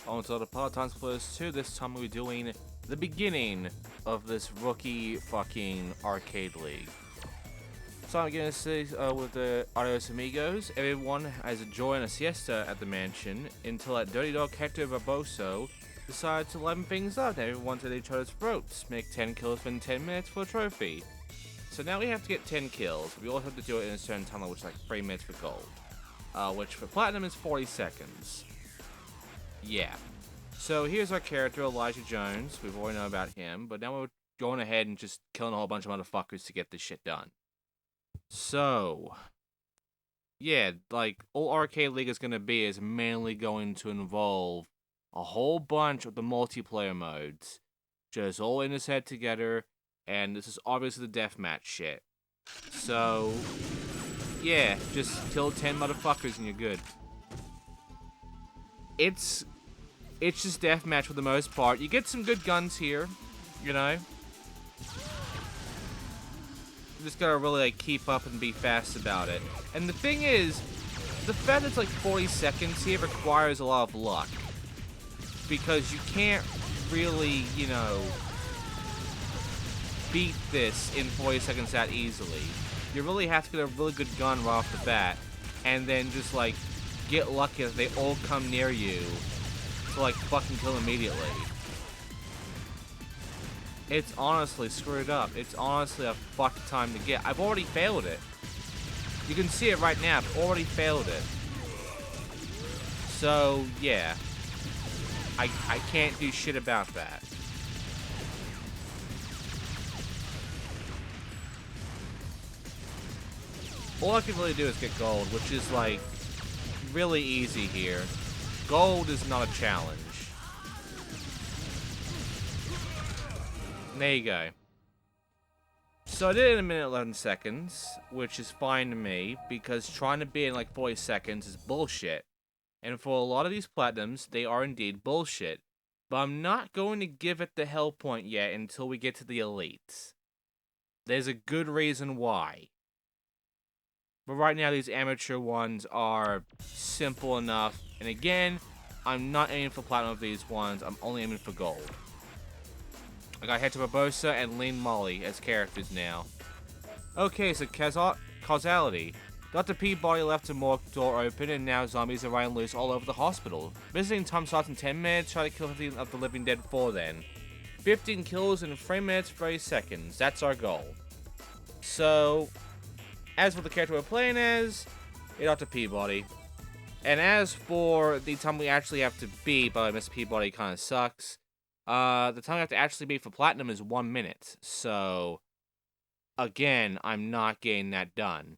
onto the part of TimeSplitters 2. This time we're doing the beginning of this rookie fucking arcade league. So I'm gonna say with the Adios Amigos, everyone has enjoyed a siesta at the mansion until that dirty dog Hector Barboso decides to liven things up and everyone's at each other's throats. Make 10 kills within 10 minutes for a trophy. So now we have to get 10 kills. We all have to do it in a certain time, which is like 3 minutes for gold. Which for platinum is 40 seconds. Yeah. So here's our character, Elijah Jones. We've already known about him, but now we're going ahead and just killing a whole bunch of motherfuckers to get this shit done. So, yeah, like, all Arcade League is going to be is mainly going to involve a whole bunch of the multiplayer modes. Just all in his head together, and this is obviously the deathmatch shit. So, yeah, just kill 10 motherfuckers and you're good. It's just deathmatch for the most part. You get some good guns here, you know? You just gotta really like keep up and be fast about it. And the thing is, the fact that it's like 40 seconds here requires a lot of luck. Because you can't really, you know, beat this in 40 seconds that easily. You really have to get a really good gun right off the bat, and then just like get lucky that they all come near you to like fucking kill immediately. It's honestly screwed up. It's honestly a fuck time to get. I've already failed it. You can see it right now. I've already failed it. So yeah, I can't do shit about that. All I can really do is get gold, which is like really easy here. Gold is not a challenge. There you go. So I did it in 1:11 seconds, which is fine to me, because trying to be in like 40 seconds is bullshit. And for a lot of these platinums, they are indeed bullshit. But I'm not going to give it the hell point yet until we get to the elites. There's a good reason why. But right now, these amateur ones are simple enough. And again, I'm not aiming for platinum of these ones. I'm only aiming for gold. I got Hector Barbosa and Lean Molly as characters now. Okay, so causality. Dr. Peabody left the morgue door open, and now zombies are running loose all over the hospital. Visiting time starts in 10 minutes. Try to kill 15 of the living dead before then. 15 kills in 3 minutes, 30 seconds. That's our goal. So, as for the character we're playing as, it's Dr. Peabody. And as for the time we actually have to beat, by Mr. Peabody kind of sucks. The time we have to actually beat for platinum is 1 minute. So, again, I'm not getting that done.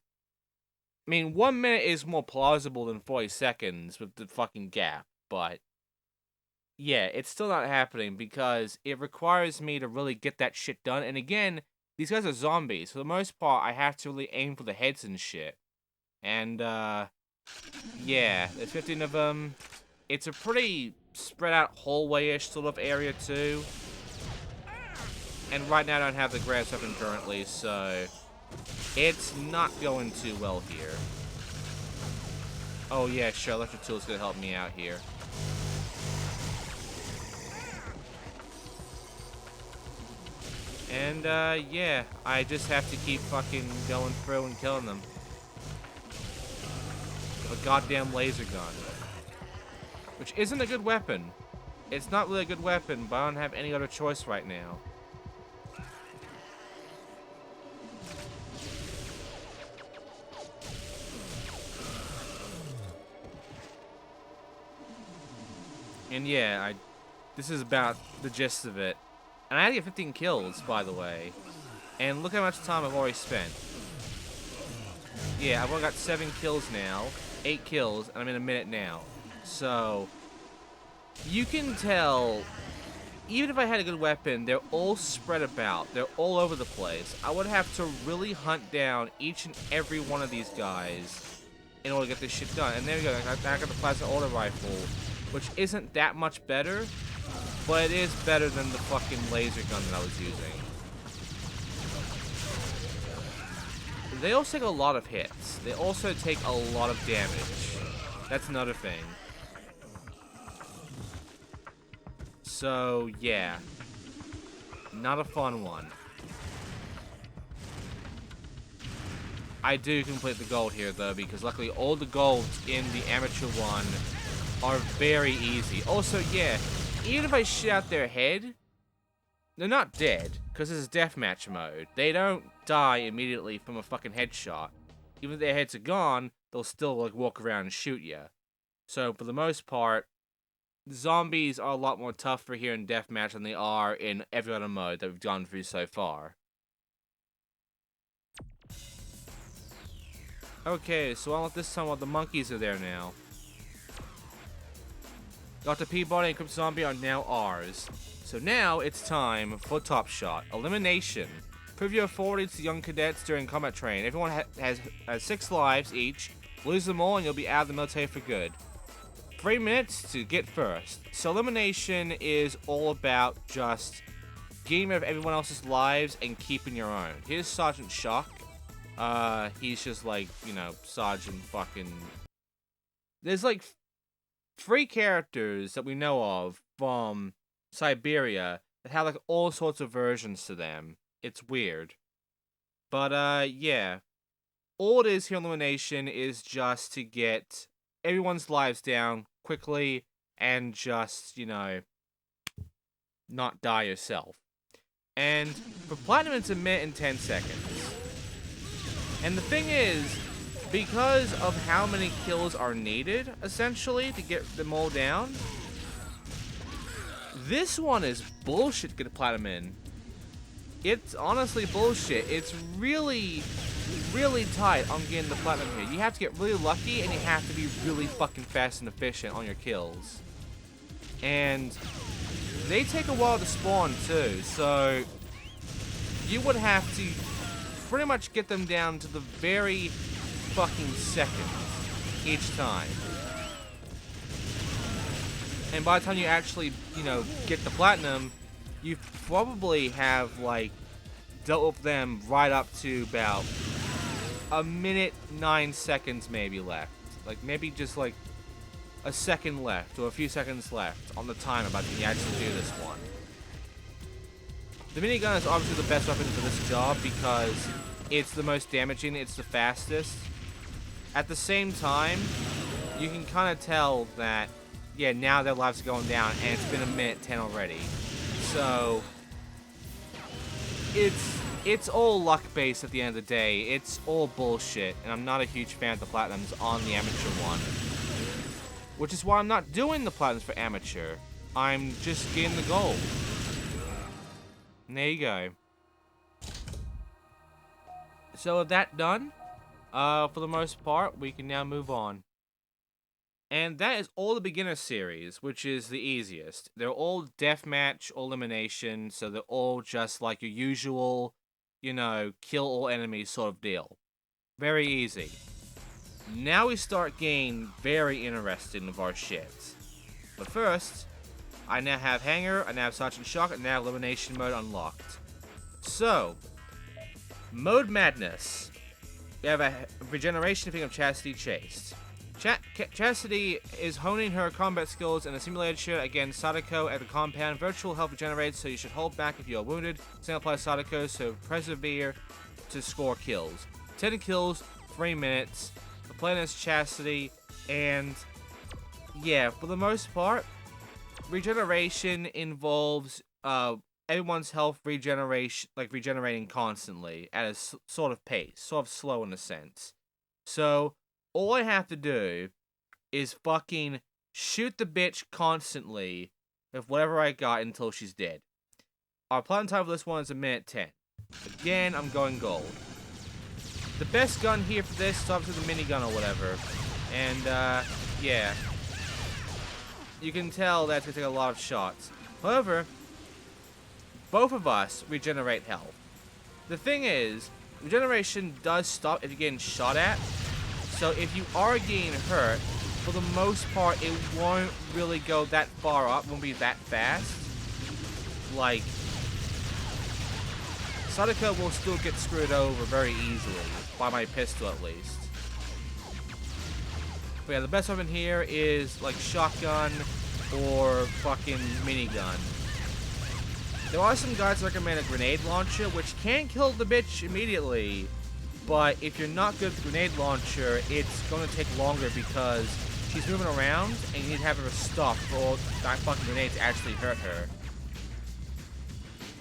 I mean, 1 minute is more plausible than 40 seconds with the fucking gap, but yeah, it's still not happening because it requires me to really get that shit done. And again, these guys are zombies. For the most part, I have to really aim for the heads and shit. And, yeah, there's 15 of them. It's a pretty spread out hallway-ish sort of area, too. And right now I don't have the grass open currently, so it's not going too well here. Oh yeah, sure, electric tool's gonna help me out here. And, yeah, I just have to keep fucking going through and killing them. With a goddamn laser gun. Which isn't a good weapon. It's not really a good weapon, but I don't have any other choice right now. And yeah, this is about the gist of it. And I had to get 15 kills, by the way. And look how much time I've already spent. Yeah, I've only got 7 kills now. 8 kills, and I'm in a minute now. So, you can tell, even if I had a good weapon, they're all spread about. They're all over the place. I would have to really hunt down each and every one of these guys in order to get this shit done. And there we go, I got the plasma auto rifle, which isn't that much better, but it is better than the fucking laser gun that I was using. They also take a lot of hits. They also take a lot of damage. That's another thing. So, yeah. Not a fun one. I do complete the gold here, though, because luckily all the golds in the amateur one are very easy. Also, yeah, even if I shit out their head, they're not dead, because this is deathmatch mode. They don't die immediately from a fucking headshot. Even if their heads are gone, they'll still, like, walk around and shoot you. So, for the most part, zombies are a lot more tougher here in deathmatch than they are in every other mode that we've gone through so far. Okay, so this time the monkeys are there now. Dr. Peabody and Crypt Zombie are now ours. So now it's time for Top Shot. Elimination. Prove your authority to young cadets during combat training. Everyone has 6 lives each. Lose them all and you'll be out of the military for good. 3 minutes to get first. So elimination is all about just getting rid of everyone else's lives and keeping your own. Here's Sergeant Shock. He's just like, you know, Sergeant fucking... There's like 3 characters that we know of from Siberia that have like all sorts of versions to them. It's weird. But, yeah. All it is here in elimination is just to get everyone's lives down quickly and just, you know, not die yourself. And for Platinum, it's a minute and 10 seconds. And the thing is, because of how many kills are needed, essentially, to get them all down, this one is bullshit to get a Platinum in. It's honestly bullshit. It's really, really tight on getting the Platinum here. You have to get really lucky, and you have to be really fucking fast and efficient on your kills. And they take a while to spawn, too, so you would have to pretty much get them down to the very fucking seconds each time. And by the time you actually, you know, get the Platinum, you probably have, like, dealt with them right up to about a minute, 9 seconds maybe left. Like, maybe just, like, a second left, or a few seconds left on the timer by the time you actually do this one. The minigun is obviously the best weapon for this job because it's the most damaging, it's the fastest. At the same time, you can kind of tell that, yeah, now their lives are going down, and it's been a minute 10 already. So, it's all luck-based at the end of the day. It's all bullshit, and I'm not a huge fan of the Platinums on the amateur one. Which is why I'm not doing the Platinums for amateur. I'm just getting the gold. And there you go. So with that done, for the most part, we can now move on. And that is all the beginner series, which is the easiest. They're all deathmatch or elimination, so they're all just like your usual, you know, kill all enemies sort of deal. Very easy. Now we start getting very interesting with our shit. But first, I now have Hangar, I now have Sergeant Shock, and now Elimination Mode unlocked. So, Mode Madness. We have a regeneration thing of Chastity Chased. Chastity is honing her combat skills in a simulated shoot against Sadako at the compound. Virtual health regenerates, so you should hold back if you are wounded. Same applies Sadako, so persevere to score kills. 10 kills, 3 minutes. The plan is Chastity, and yeah, for the most part, regeneration involves everyone's health regenerating constantly at a sort of pace, sort of slow in a sense. So all I have to do is fucking shoot the bitch constantly with whatever I got until she's dead. Our plan time for this one is a minute 10. Again, I'm going gold. The best gun here for this is obviously the minigun or whatever. And, yeah. You can tell that's going to take a lot of shots. However, both of us regenerate health. The thing is, regeneration does stop if you're getting shot at. So if you are getting hurt, for the most part, it won't really go that far up, won't be that fast. Like, Sadako will still get screwed over very easily, by my pistol at least. But yeah, the best weapon here is, like, shotgun, or fucking minigun. There are some guys that recommend a grenade launcher, which can kill the bitch immediately, but if you're not good with the grenade launcher, it's going to take longer because she's moving around and you need to have her stop for all that fucking grenade to actually hurt her.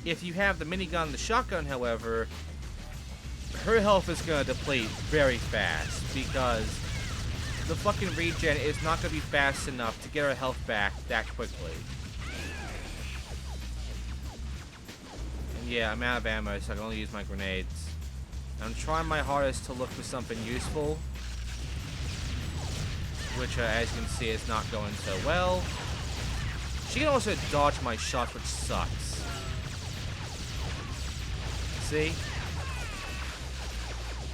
If you have the minigun and the shotgun, however, her health is going to deplete very fast because the fucking regen is not going to be fast enough to get her health back that quickly. And yeah, I'm out of ammo, so I can only use my grenades. I'm trying my hardest to look for something useful, which, as you can see, is not going so well. She can also dodge my shots, which sucks. See?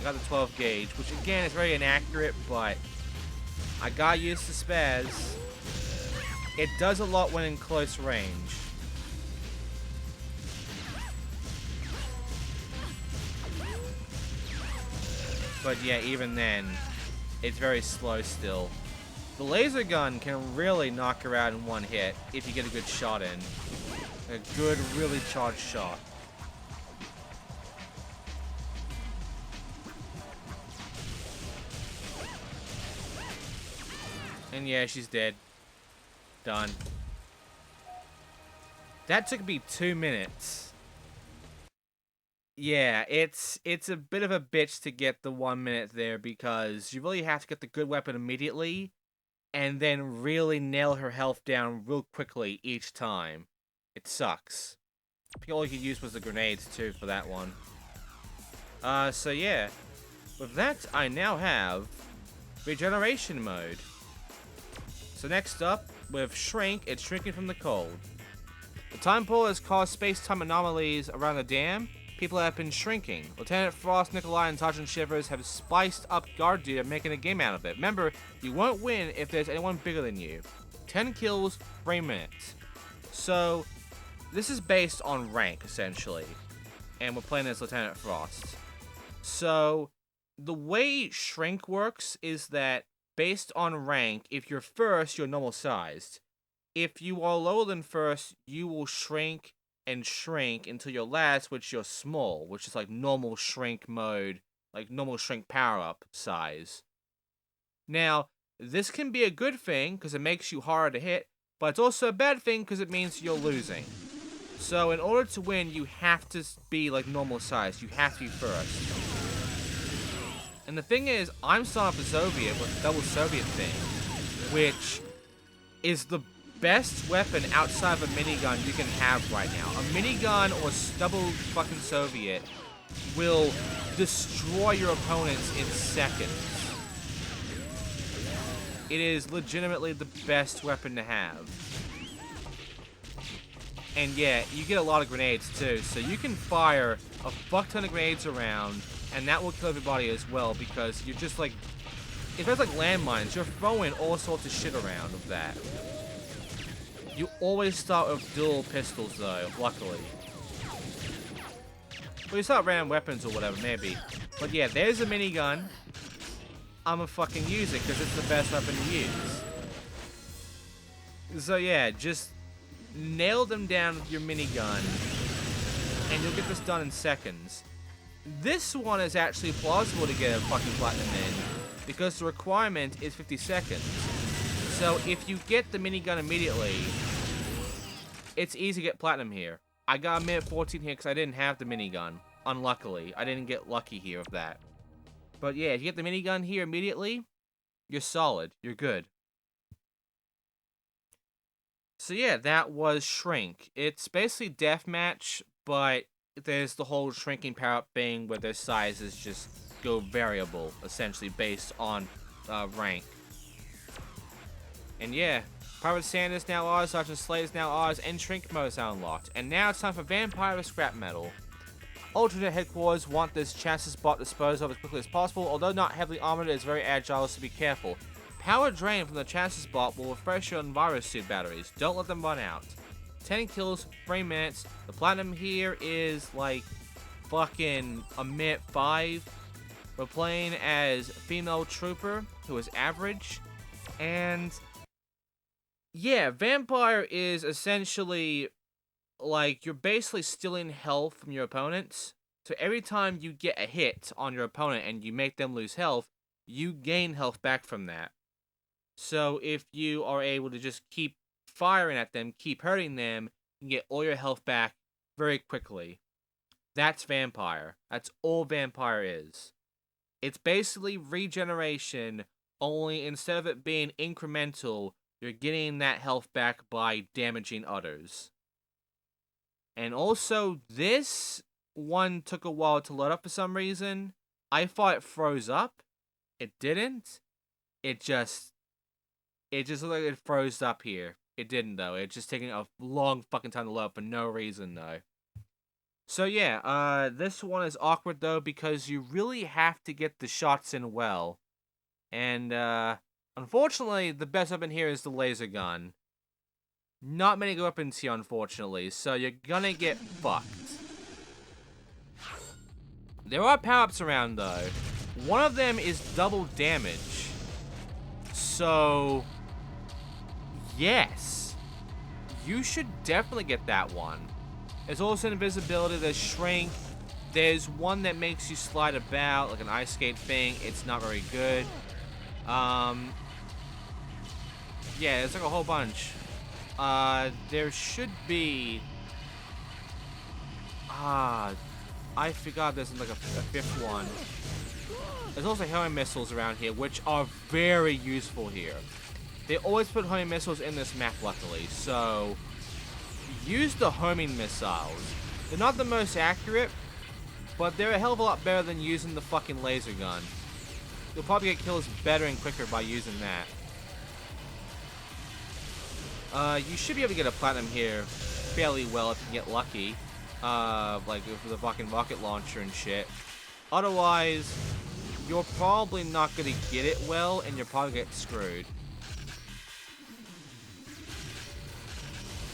I got the 12 gauge, which again is very inaccurate, but I got used to spaz. It does a lot when in close range. But yeah, even then, it's very slow still. The laser gun can really knock her out in one hit if you get a good shot in. A good, really charged shot. And yeah, she's dead. Done. That took me 2 minutes. Yeah, it's a bit of a bitch to get the 1 minute there because you really have to get the good weapon immediately and then really nail her health down real quickly each time. It sucks. All you could use was the grenades too for that one. So yeah. With that, I now have regeneration mode. So next up, with Shrink, it's shrinking from the cold. The time pull has caused space-time anomalies around the dam. People have been shrinking. Lieutenant Frost, Nikolai, and Sergeant Shivers have spiced up guard duty and making a game out of it. Remember, you won't win if there's anyone bigger than you. 10 kills, 3 minutes. So, this is based on rank, essentially. And we're playing as Lieutenant Frost. So, the way Shrink works is that, based on rank, if you're first, you're normal sized. If you are lower than first, you will shrink and shrink until you're last, which you're small, which is like normal shrink mode, like normal shrink power-up size. Now, this can be a good thing, because it makes you harder to hit, but it's also a bad thing, because it means you're losing. So, in order to win, you have to be like normal size. You have to be first. And the thing is, I'm starting off the Soviet with the double Soviet thing, which is the best weapon outside of a minigun you can have right now. A minigun or double fucking Soviet will destroy your opponents in seconds. It is legitimately the best weapon to have. And yeah, you get a lot of grenades too, so you can fire a fuck ton of grenades around, and that will kill everybody as well, because you're just like, if it's like landmines, you're throwing all sorts of shit around with that. You always start with dual pistols, though, luckily. Well, you start random weapons or whatever, maybe. But yeah, there's a minigun. I'ma fucking use it, because it's the best weapon to use. So yeah, just nail them down with your minigun, and you'll get this done in seconds. This one is actually plausible to get a fucking platinum in, because the requirement is 50 seconds. So if you get the minigun immediately, it's easy to get platinum here. I got a minute 14 here because I didn't have the minigun. Unluckily, I didn't get lucky here with that. But yeah, if you get the minigun here immediately, you're solid. You're good. So yeah, that was Shrink. It's basically deathmatch, but there's the whole shrinking power-up thing where their sizes just go variable, essentially based on rank. And yeah, Private Sand is now ours, Sergeant Slade is now ours, and Shrink mode is now unlocked. And now it's time for Vampire Scrap Metal. Alternate headquarters want this chassis bot disposed of as quickly as possible. Although not heavily armored, it is very agile, so be careful. Power drain from the chassis bot will refresh your virus suit batteries. Don't let them run out. 10 kills, 3 minutes. The platinum here is like fucking a minute 5. We're playing as female trooper, who is average. And Yeah, vampire is essentially like you're basically stealing health from your opponents. So every time you get a hit on your opponent and you make them lose health, you gain health back from that. So if you are able to just keep firing at them, keep hurting them, you get all your health back very quickly. That's vampire. That's all vampire is. It's basically regeneration, only instead of it being incremental, you're getting that health back by damaging others. And also, this one took a while to load up for some reason. I thought it froze up. It didn't. It just looked like it froze up here. It didn't though. It's just taking a long fucking time to load up for no reason though. So yeah, this one is awkward though because you really have to get the shots in well. And unfortunately, the best weapon here is the laser gun. Not many good weapons here, unfortunately, so you're gonna get fucked. There are power-ups around, though. One of them is double damage. So, yes. You should definitely get that one. There's also invisibility, there's shrink. There's one that makes you slide about, like an ice skate thing. It's not very good. Yeah, there's like a whole bunch. There should be... I forgot there's like a fifth one. There's also homing missiles around here, which are very useful here. They always put homing missiles in this map, luckily, so... use the homing missiles. They're not the most accurate, but they're a hell of a lot better than using the fucking laser gun. You'll probably get kills better and quicker by using that. You should be able to get a platinum here fairly well if you get lucky. Like with the fucking rocket launcher and shit. Otherwise, you're probably not gonna get it well, and you'll probably get screwed.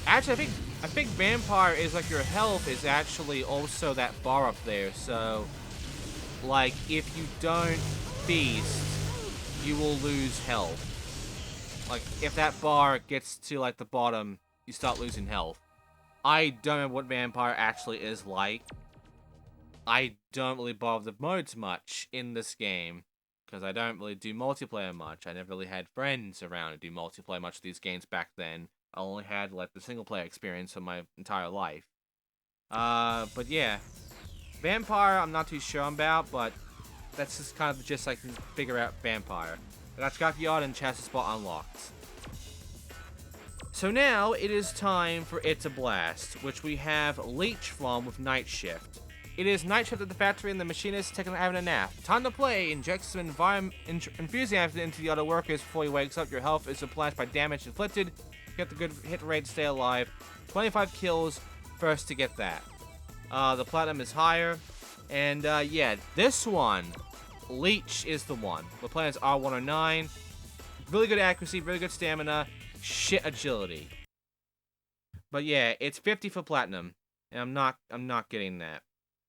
Actually, I think vampire is like your health is actually also that bar up there. So, like, if you don't feast, you will lose health. Like, if that bar gets to, like, the bottom, you start losing health. I don't know what vampire actually is like. I don't really bother the modes much in this game, because I don't really do multiplayer much. I never really had friends around to do multiplayer much of these games back then. I only had, like, the single-player experience for my entire life. But yeah. Vampire, I'm not too sure about, but that's just kind of the gist I can figure out vampire. That's got the odd and chassis spot unlocked. So now, it is time for It's a Blast, which we have Leech from with Night Shift. It is night shift at the factory and the machinist taking having a nap. Time to play! Inject some enthusiasm into the other workers before he wakes up. Your health is replenished by damage inflicted. Get the good hit rate, stay alive. 25 kills, first to get that. The platinum is higher. And yeah, this one, Leech is the one. The plan is R109. Really good accuracy, really good stamina, shit agility. But yeah, it's 50 for platinum, and I'm not getting that.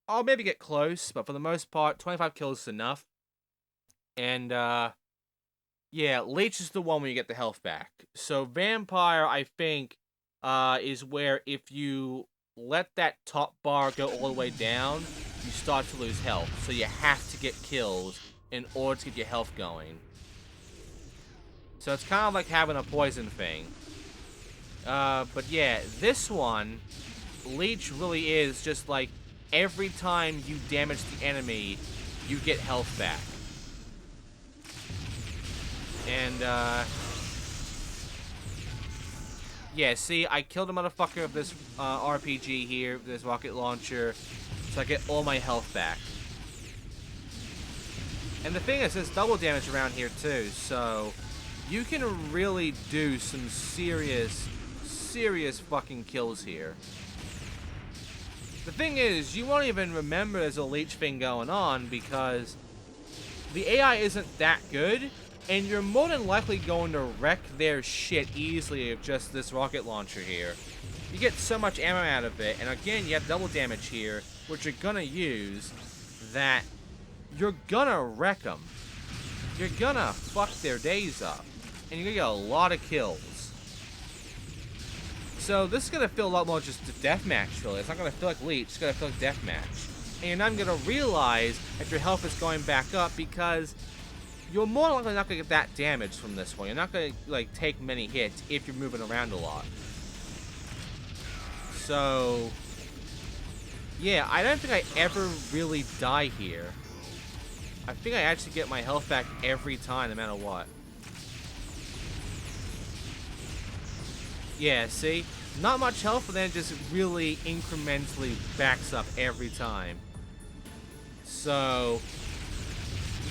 I'll maybe get close, but for the most part, 25 kills is enough. And yeah, Leech is the one where you get the health back. So Vampire, I think, is where if you let that top bar go all the way down, you start to lose health. So you have to get kills in order to get your health going. So it's kind of like having a poison thing. But yeah, this one, Leech really is just like every time you damage the enemy, you get health back. And, yeah, see, I killed a motherfucker with this RPG here, this rocket launcher, so I get all my health back. And the thing is, there's double damage around here too, so you can really do some serious fucking kills here. The thing is, you won't even remember there's a leech thing going on because the AI isn't that good, and you're more than likely going to wreck their shit easily with just this rocket launcher here. You get so much ammo out of it, and again, you have double damage here, which you're gonna use, that you're gonna wreck them. You're gonna fuck their days up, and you're gonna get a lot of kills. So this is going to feel a lot more just a deathmatch, really. It's not going to feel like Leech, it's going to feel like deathmatch. And I'm going to realize that your health is going back up because you're more likely not going to get that damage from this one. You're not going to, like, take many hits if you're moving around a lot. So, yeah, I don't think I ever really die here. I think I actually get my health back every time, no matter what. Yeah, see? Not much health, but then it just really incrementally backs up every time. So,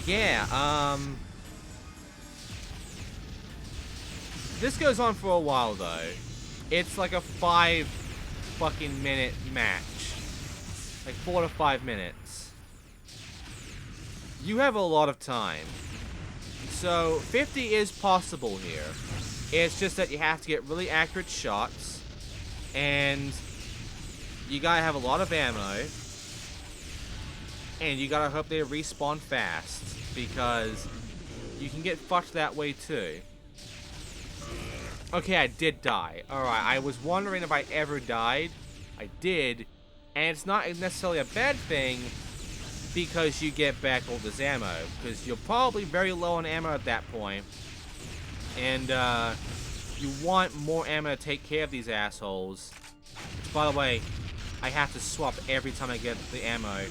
yeah, this goes on for a while, though. It's like a 5 fucking minute match. Like 4 to 5 minutes. You have a lot of time. So, 50 is possible here. It's just that you have to get really accurate shots. And you gotta have a lot of ammo. And you gotta hope they respawn fast. Because you can get fucked that way too. Okay, I did die. Alright, I was wondering if I ever died. I did. And it's not necessarily a bad thing because you get back all this ammo. Because you're probably very low on ammo at that point. And, you want more ammo to take care of these assholes. Which, by the way, I have to swap every time I get the ammo.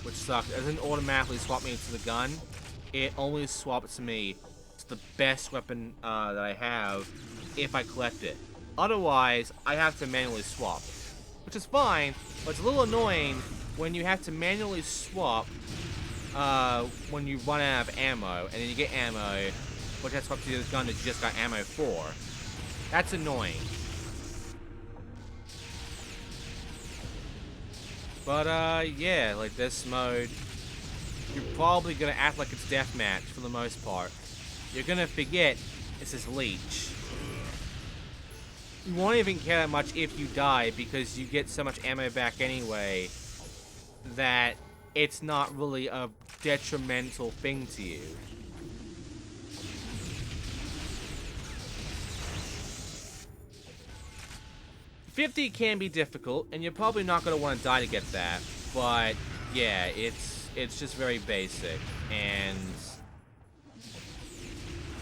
Which sucks. It doesn't automatically swap me into the gun. It only swaps me to the best weapon that I have if I collect it. Otherwise, I have to manually swap. Which is fine, but it's a little annoying when you have to manually swap when you run out of ammo, and then you get ammo, but you have to swap to the gun that you just got ammo for. That's annoying. But, yeah, like this mode, you're probably gonna act like it's deathmatch for the most part. You're gonna forget this is Leech. You won't even care that much if you die because you get so much ammo back anyway that it's not really a detrimental thing to you. $50 can be difficult, and you're probably not going to want to die to get that, but yeah, it's just very basic, and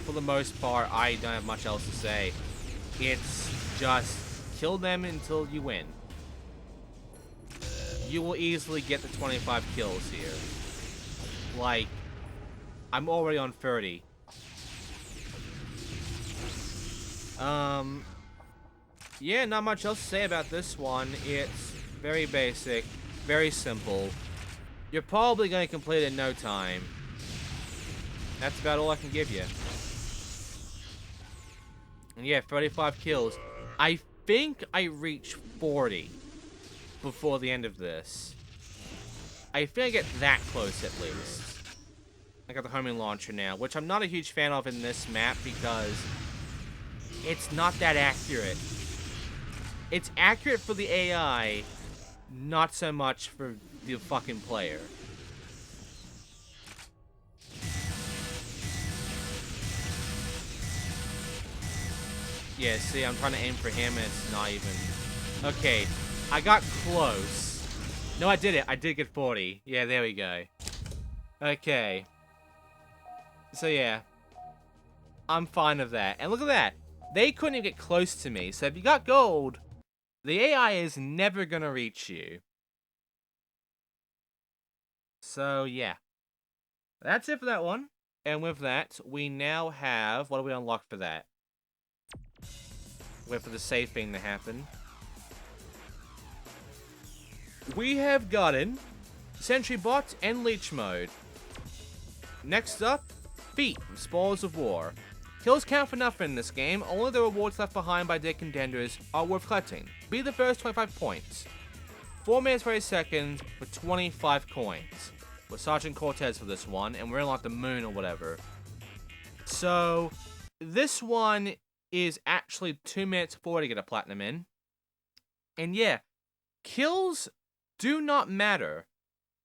for the most part, I don't have much else to say. It's just kill them until you win. You will easily get the 25 kills here. Like, I'm already on 30. Yeah, not much else to say about this one. It's very basic, very simple. You're probably going to complete it in no time. That's about all I can give you. And yeah, 35 kills. I think I reach 40 before the end of this. I think I get that close at least. I got the homing launcher now, which I'm not a huge fan of in this map because it's not that accurate. It's accurate for the AI, not so much for the fucking player. Yeah, see, I'm trying to aim for him and it's not even... Okay, I got close. No, I did it. I did get 40. Yeah, there we go. Okay. So, yeah. I'm fine with that. And look at that. They couldn't even get close to me. So if you got gold, the AI is never going to reach you. So, yeah. That's it for that one. And with that, we now have... What do we unlock for that? Wait for the save thing to happen. We have gotten Sentry Bot and Leech Mode. Next up, Feat, Spoils of War. Kills count for nothing in this game, only the rewards left behind by their contenders are worth collecting. Be the first 25 points. 4 minutes for a second for 25 coins. We're Sergeant Cortez for this one, and we're in like the moon or whatever. So, this one is actually 2 minutes 40 to get a platinum in. And yeah, kills do not matter.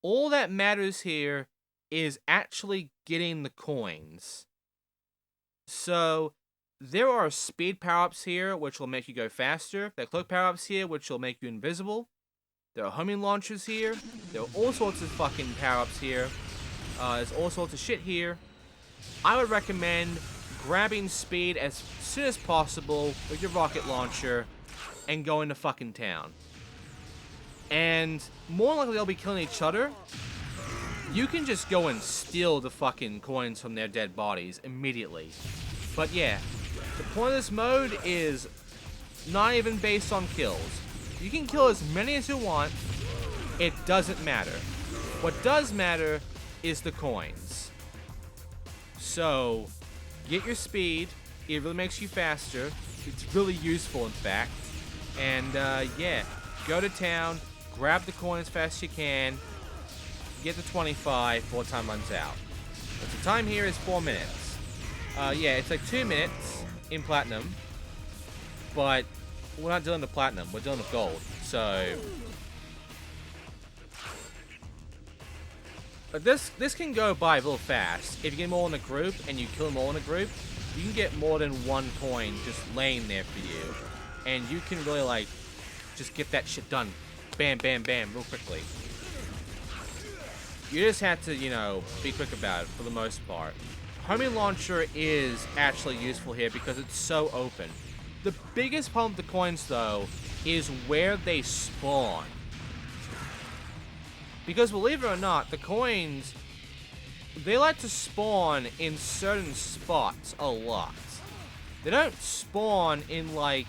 All that matters here is actually getting the coins. So, there are speed power-ups here, which will make you go faster. There are cloak power-ups here, which will make you invisible. There are homing launchers here. There are all sorts of fucking power-ups here. There's all sorts of shit here. I would recommend grabbing speed as soon as possible with your rocket launcher and going to fucking town. And more likely they'll be killing each other. You can just go and steal the fucking coins from their dead bodies immediately. But yeah, the point of this mode is not even based on kills. You can kill as many as you want. It doesn't matter. What does matter is the coins. So, get your speed. It really makes you faster. It's really useful, in fact. And, yeah. Go to town. Grab the coins as fast as you can. Get to 25 before time runs out. But the time here is 4 minutes. Yeah, it's like 2 minutes in platinum. But we're not dealing with platinum. We're dealing with gold. So... But this can go by real fast. If you get them all in a group and you kill them all in a group, you can get more than one coin just laying there for you. And you can really, like, just get that shit done. Bam, bam, bam, real quickly. You just have to, you know, be quick about it for the most part. Homing launcher is actually useful here because it's so open. The biggest problem with the coins, though, is where they spawn. Because believe it or not, the coins, they like to spawn in certain spots a lot. They don't spawn in, like,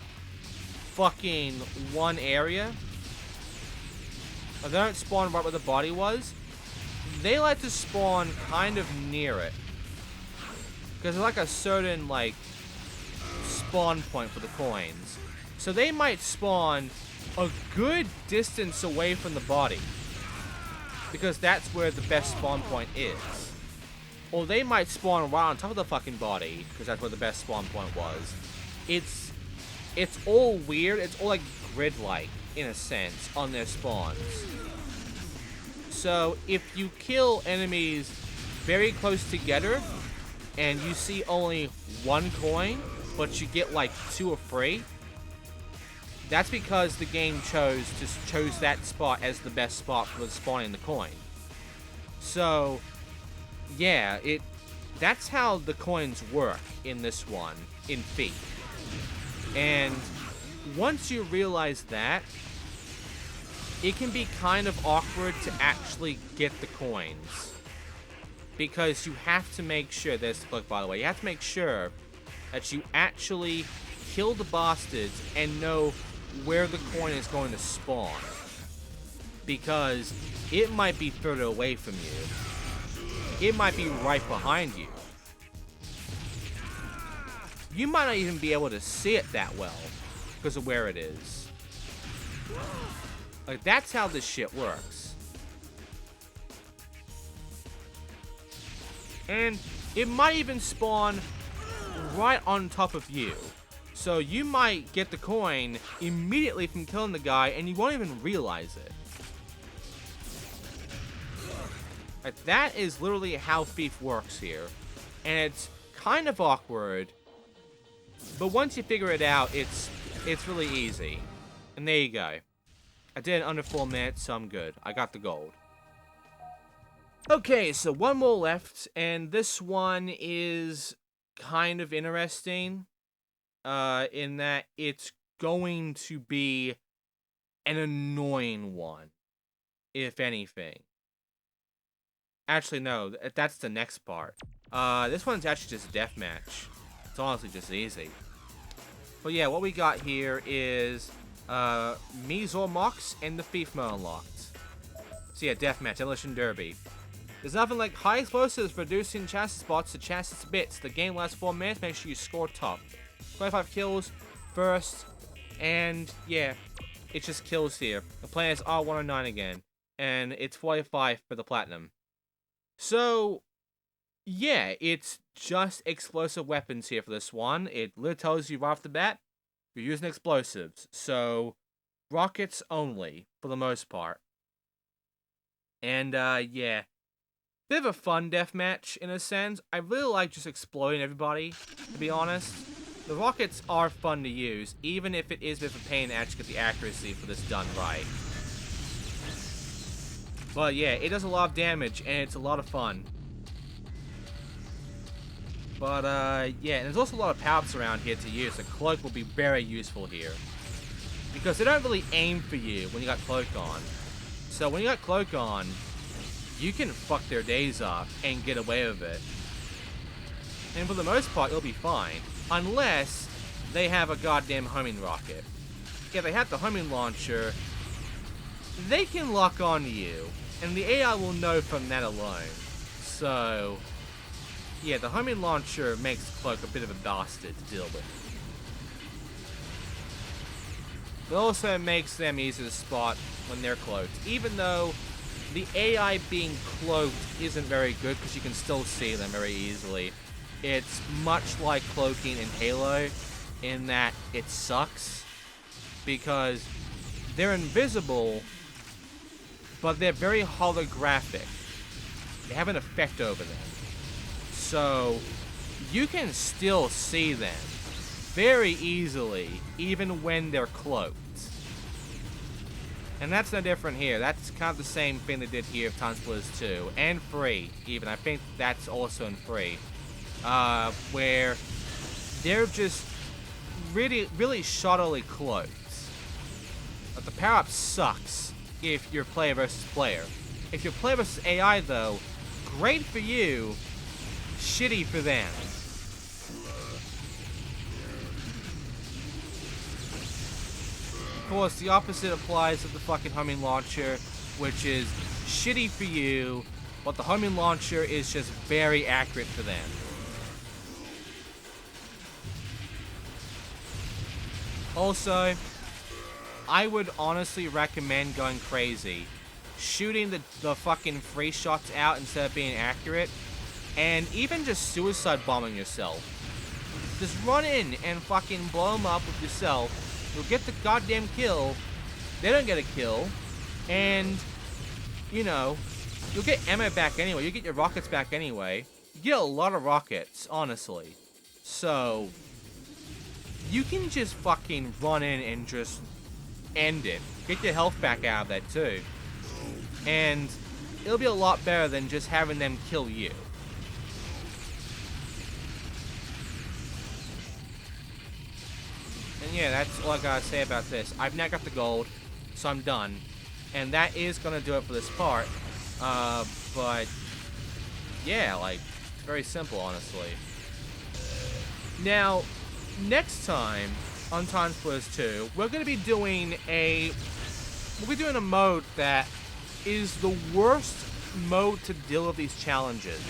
fucking one area. Or they don't spawn right where the body was. They like to spawn kind of near it. Because there's like a certain, like, spawn point for the coins. So they might spawn a good distance away from the body. Because that's where the best spawn point is. Or they might spawn right on top of the fucking body, because that's where the best spawn point was. It's all weird. It's all like grid-like, in a sense, on their spawns. So if you kill enemies very close together, and you see only one coin, but you get like 2 or 3, that's because the game chose that spot as the best spot for spawning the coin. So, yeah, that's how the coins work in this one, in Thief. And once you realize that, it can be kind of awkward to actually get the coins. Because you have to make sure, there's the book by the way, you have to make sure that you actually kill the bastards and know where the coin is going to spawn. Because it might be further away from you. It might be right behind you. You might not even be able to see it that well because of where it is. Like, that's how this shit works. And it might even spawn right on top of you. So you might get the coin immediately from killing the guy and you won't even realize it. Like, that is literally how Thief works here. And it's kind of awkward. But once you figure it out, it's really easy. And there you go. I did it in under 4 minutes, so I'm good. I got the gold. Okay, so one more left, and this one is kind of interesting. In that it's going to be an annoying one, if anything. Actually, no, that's the next part. This one's actually just a deathmatch. It's honestly just easy. But yeah, what we got here is me, Zormox, and the Thief mode unlocked. So yeah, deathmatch, Demolition Derby. There's nothing like high explosives for reducing chassis spots to chassis bits. The game lasts 4 minutes, make sure you score top. 25 kills first, and yeah, it just kills here. The plan is R109 again, and it's 45 for the platinum. So, yeah, it's just explosive weapons here for this one. It literally tells you right off the bat, you're using explosives. So, rockets only, for the most part. And, yeah. Bit of a fun deathmatch, in a sense. I really like just exploding everybody, to be honest. The rockets are fun to use, even if it is a bit of a pain to actually get the accuracy for this done right. But yeah, it does a lot of damage, and it's a lot of fun. But yeah, and there's also a lot of power-ups around here to use. The cloak will be very useful here. Because they don't really aim for you when you got cloak on. So when you got cloak on, you can fuck their days up and get away with it. And for the most part, it'll be fine. Unless they have a goddamn homing rocket. If they have the homing launcher, they can lock on to you. And the AI will know from that alone. So, yeah, the homing launcher makes Cloak a bit of a bastard to deal with. It also makes them easy to spot when they're cloaked. Even though the AI being cloaked isn't very good because you can still see them very easily. It's much like cloaking in Halo in that it sucks because they're invisible, but they're very holographic. They have an effect over them. So you can still see them very easily, even when they're cloaked. And that's no different here. That's kind of the same thing they did here with TimeSplitters 2. And 3, even. I think that's also in 3. Where they're just really, really shoddily cloaked. But the power-up sucks if you're player versus player. If you're player versus AI, though, great for you, shitty for them. Of course, the opposite applies to the fucking homing launcher, which is shitty for you, but the homing launcher is just very accurate for them. Also, I would honestly recommend going crazy. Shooting the fucking free shots out instead of being accurate. And even just suicide bombing yourself. Just run in and fucking blow them up with yourself. You'll get the goddamn kill. They don't get a kill. And, you know, you'll get ammo back anyway. You'll get your rockets back anyway. You get a lot of rockets, honestly. So, you can just fucking run in and just end it. Get your health back out of that too. And it'll be a lot better than just having them kill you. And yeah, that's all I gotta say about this. I've now got the gold, so I'm done. And that is gonna do it for this part. But yeah, like, it's very simple, honestly. Now, next time on TimeSplitters 2, we're gonna be doing a mode that is the worst mode to deal with these challenges.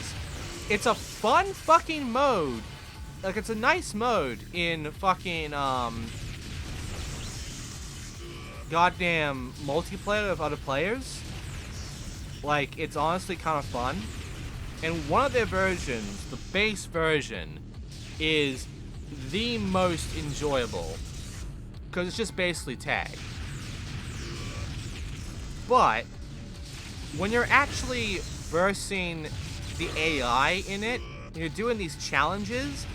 It's a fun fucking mode. Like, it's a nice mode in fucking, goddamn multiplayer with other players. Like, it's honestly kind of fun. And one of their versions, the base version, is the most enjoyable. Because it's just basically tag. But when you're actually versing the AI in it, and you're doing these challenges,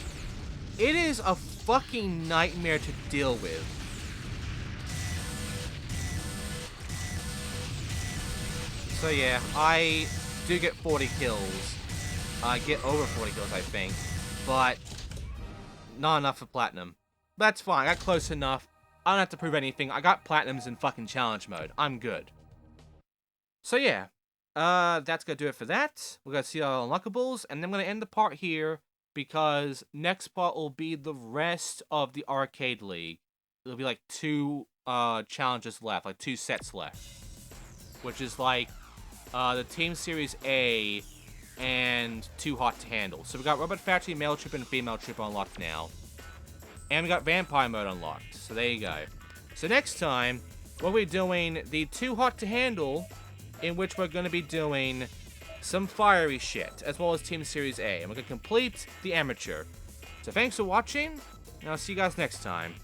it is a fucking nightmare to deal with. So yeah, I do get 40 kills. I get over 40 kills, I think. But not enough for platinum. That's fine, I got close enough. I don't have to prove anything. I got platinums in fucking challenge mode. I'm good. So yeah, that's gonna do it for that. We're gonna see our unlockables, and then I'm gonna end the part here because next part will be the rest of the arcade league. It'll be like 2 challenges left, like 2 sets left, which is like the Team Series A and 2 Hot to Handle. So we got Robot Factory male trip and female trip unlocked now, and we got Vampire mode unlocked. So there you go. So next time we'll be doing the 2 Hot to Handle, in which we're going to be doing some fiery shit, as well as Team Series A. And we're going to complete the Amateur. So thanks for watching, and I'll see you guys next time.